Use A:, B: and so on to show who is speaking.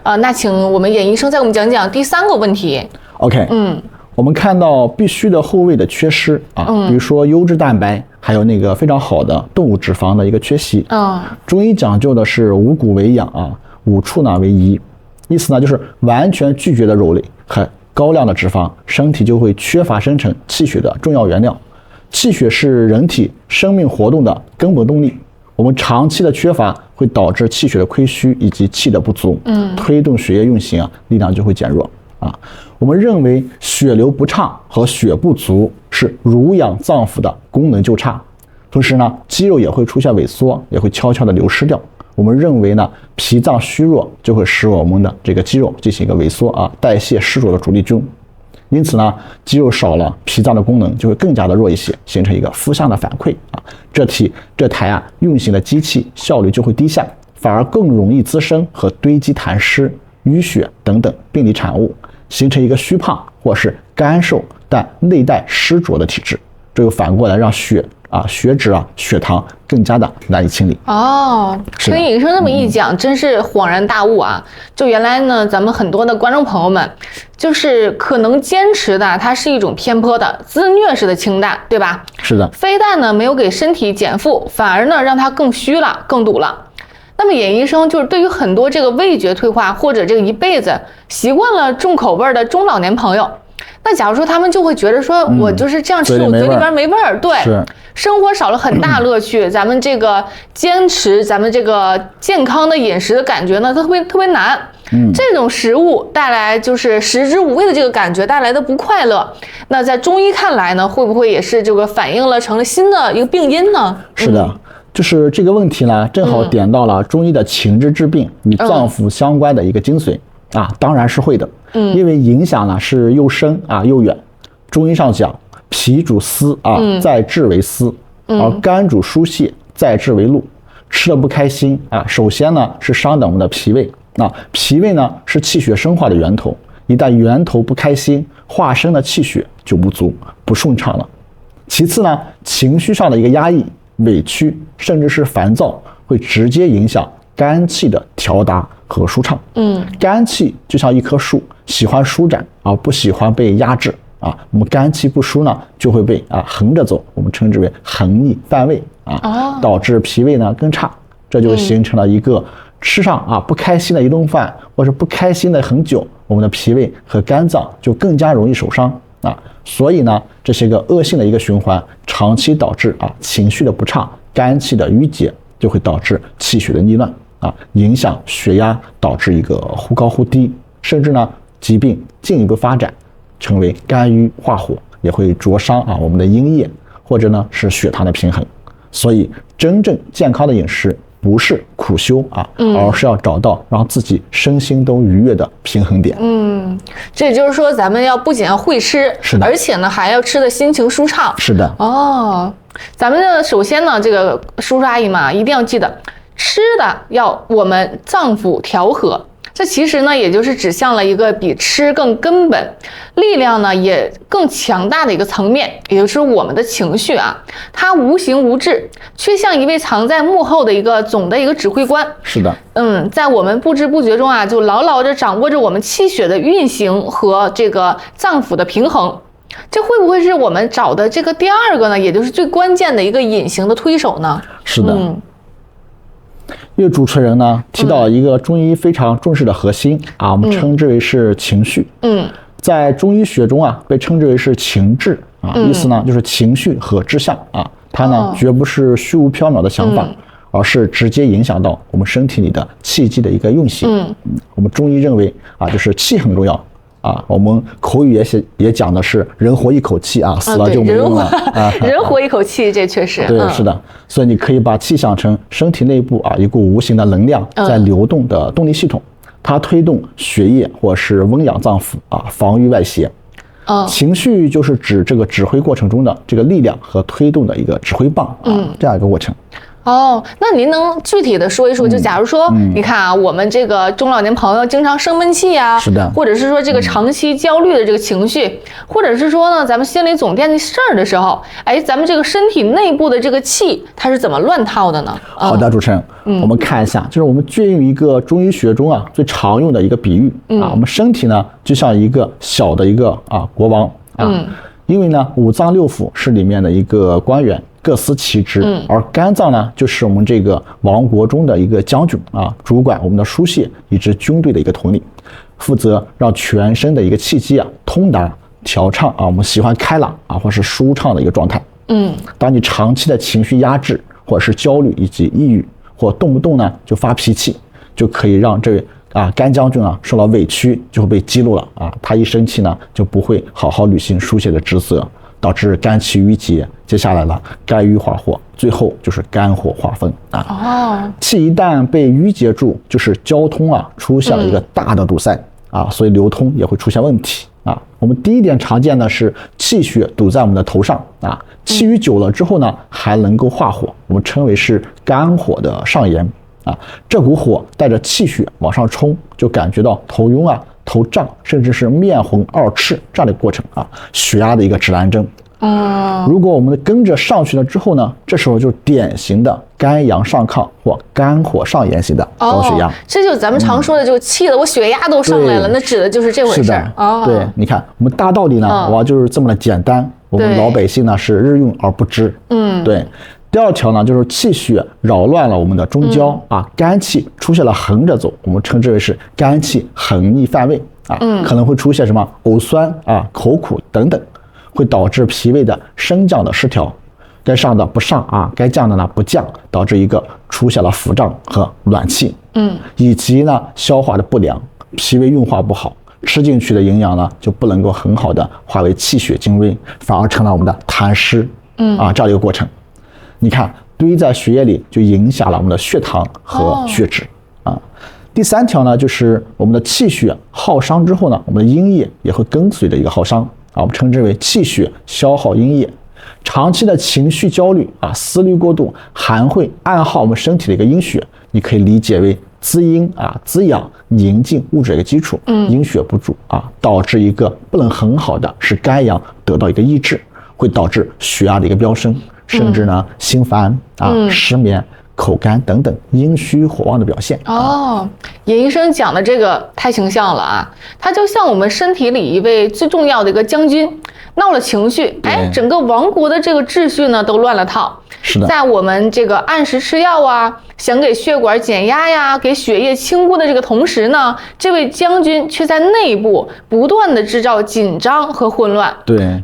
A: 那请我们严医生再给我们讲讲第3个问题。
B: OK，我们看到必需的后位的缺失啊，比如说优质蛋白，还有那个非常好的动物脂肪的一个缺席。中医讲究的是五谷为养啊，五畜呢为宜，意思呢就是完全拒绝了肉类和高量的脂肪，身体就会缺乏生成气血的重要原料。气血是人体生命活动的根本动力，我们长期的缺乏会导致气血的亏虚以及气的不足，推动血液运行啊，力量就会减弱啊。我们认为血流不畅和血不足是濡养脏腑的功能就差，同时呢，肌肉也会出现萎缩，也会悄悄的流失掉。我们认为呢，脾脏虚弱就会使我们的这个肌肉进行一个萎缩啊，代谢湿浊的主力军。因此呢，肌肉少了，脾脏的功能就会更加的弱一些，形成一个负向的反馈啊。这台运行的机器效率就会低下，反而更容易滋生和堆积痰湿、淤血等等病理产物，形成一个虚胖或是干瘦但内带湿浊的体质。这又反过来让血脂血糖更加的难以清理。
A: 听医生这么一讲，真是恍然大悟啊！就原来呢，咱们很多的观众朋友们，就是可能坚持的，它是一种偏颇的自虐式的清淡，对吧？
B: 是的，
A: 非但呢没有给身体减负，反而呢让它更虚了、更堵了。那么严医生就是对于很多这个味觉退化或者这个一辈子习惯了重口味的中老年朋友，那假如说他们就会觉得说，我就是这样吃，我嘴里边没味儿，对，生活少了很大乐趣，咱们这个坚持咱们这个健康的饮食的感觉呢，它特别难。这种食物带来就是食之无味的这个感觉带来的不快乐，那在中医看来呢，会不会也是这个反映了成了新的一个病因呢？
B: 是的。就是这个问题呢，正好点到了中医的情志治病与脏腑相关的一个精髓啊，当然是会的。因为影响呢是又深又远。中医上讲，脾主思在志为思，而肝主疏泄，在志为怒。吃的不开心首先呢是伤到我们的脾胃脾胃呢是气血生化的源头，一旦源头不开心，化生的气血就不足不顺畅了。其次呢，情绪上的一个压抑、委屈，甚至是烦躁，会直接影响肝气的调达和舒畅。肝气就像一棵树，喜欢舒展不喜欢被压制我们肝气不舒呢，就会被横着走，我们称之为横逆犯胃导致脾胃呢更差，这就形成了一个吃上不开心的一顿饭，或是不开心的很久，我们的脾胃和肝脏就更加容易受伤所以呢，这是一个恶性的一个循环，长期导致情绪的不畅，肝气的郁结，就会导致气血的逆乱影响血压，导致一个忽高忽低，甚至呢疾病进一步发展，成为肝郁化火，也会灼伤我们的阴液，或者呢是血糖的平衡。所以真正健康的饮食不是苦修而是要找到让自己身心都愉悦的平衡点。
A: 这也就是说，咱们不仅要会吃，
B: 是的，
A: 而且呢还要吃的心情舒畅。
B: 是的。
A: 咱们呢首先呢，这个叔叔阿姨们一定要记得，吃的要我们脏腑调和。这其实呢，也就是指向了一个比吃更根本、力量呢也更强大的一个层面，也就是我们的情绪它无形无质，却像一位藏在幕后的一个总的一个指挥官。
B: 是的，
A: 在我们不知不觉中就牢牢地掌握着我们气血的运行和这个脏腑的平衡。这会不会是我们找的这个第2个呢，也就是最关键的一个隐形的推手呢？
B: 是的。因为主持人呢提到一个中医非常重视的核心我们称之为是情绪。在中医学中被称之为是情志意思呢就是情绪和志向它呢绝不是虚无缥缈的想法，而是直接影响到我们身体里的气机的一个运行。我们中医认为就是气很重要我们口语也讲的是人活一口气死了就没用了
A: 人活一口气，这确实
B: 对，是的。所以你可以把气想成身体内部一股无形的能量在流动的动力系统，它推动血液或是温养脏腑防御外邪。情绪就是指这个指挥过程中的这个力量和推动的一个指挥棒这样一个过程。
A: 哦，那您能具体的说一说，就假如说，你看啊，我们这个中老年朋友经常生闷气啊，
B: 是的，
A: 或者是说这个长期焦虑的这个情绪，或者是说呢，咱们心里总惦记事儿的时候，哎，咱们这个身体内部的这个气，它是怎么乱套的呢？
B: 好的，主持人，我们看一下，就是我们借用一个中医学中啊最常用的一个比喻啊，我们身体呢就像一个小的一个国王啊，因为呢五脏六腑是里面的一个官员。各司其职，而肝脏呢，就是我们这个王国中的一个将军啊，主管我们的输泄以及军队的一个统领，负责让全身的一个气机啊通达、调畅啊，我们喜欢开朗啊或是舒畅的一个状态。当你长期的情绪压制，或者是焦虑以及抑郁，或动不动呢就发脾气，就可以让这位肝将军受到委屈，就会被激怒了啊，他一生气呢就不会好好履行输泄的职责。导致肝气郁结，接下来了肝郁化火，最后就是肝火化风啊。气一旦被郁结住，就是交通出现了一个大的堵塞所以流通也会出现问题啊。我们第一点常见的是气血堵在我们的头上气郁久了之后呢，还能够化火，我们称为是肝火的上炎这股火带着气血往上冲，就感觉到头晕头胀，甚至是面红耳赤这样的过程血压的一个指南针。如果我们跟着上去了之后呢，这时候就典型的肝阳上亢或肝火上炎型的高血压。
A: 这就是咱们常说的，就气得我血压都上来了，那指的就是这回事儿。
B: 对，你看我们大道理呢，就是这么的简单，我们老百姓呢是日用而不知。对。第二条呢，就是气血扰乱了我们的中焦肝气出现了横着走，我们称之为是肝气横逆犯胃可能会出现什么呕酸口苦等等，会导致脾胃的升降的失调，该上的不上该降的呢不降，导致一个出现了腹胀和暖气，以及呢消化的不良，脾胃运化不好，吃进去的营养呢就不能够很好的化为气血精微，反而成了我们的痰湿这样一个过程。你看堆在血液里就影响了我们的血糖和血脂第三条呢，就是我们的气血耗伤之后呢，我们的阴液也会跟随着一个耗伤我们称之为气血消耗阴液。长期的情绪焦虑思虑过度，还会暗耗我们身体的一个阴血，你可以理解为滋阴滋养宁静物质的一个基础。阴血不足导致一个不能很好的使肝阳得到一个抑制，会导致血压的一个飙升，甚至呢心烦失眠、口干等等阴虚火旺的表现。
A: 严医生讲的这个太形象了他就像我们身体里一位最重要的一个将军，闹了情绪，整个王国的这个秩序呢都乱了套。
B: 是的，
A: 在我们这个按时吃药想给血管减压给血液清污的这个同时呢，这位将军却在内部不断的制造紧张和混乱。
B: 对。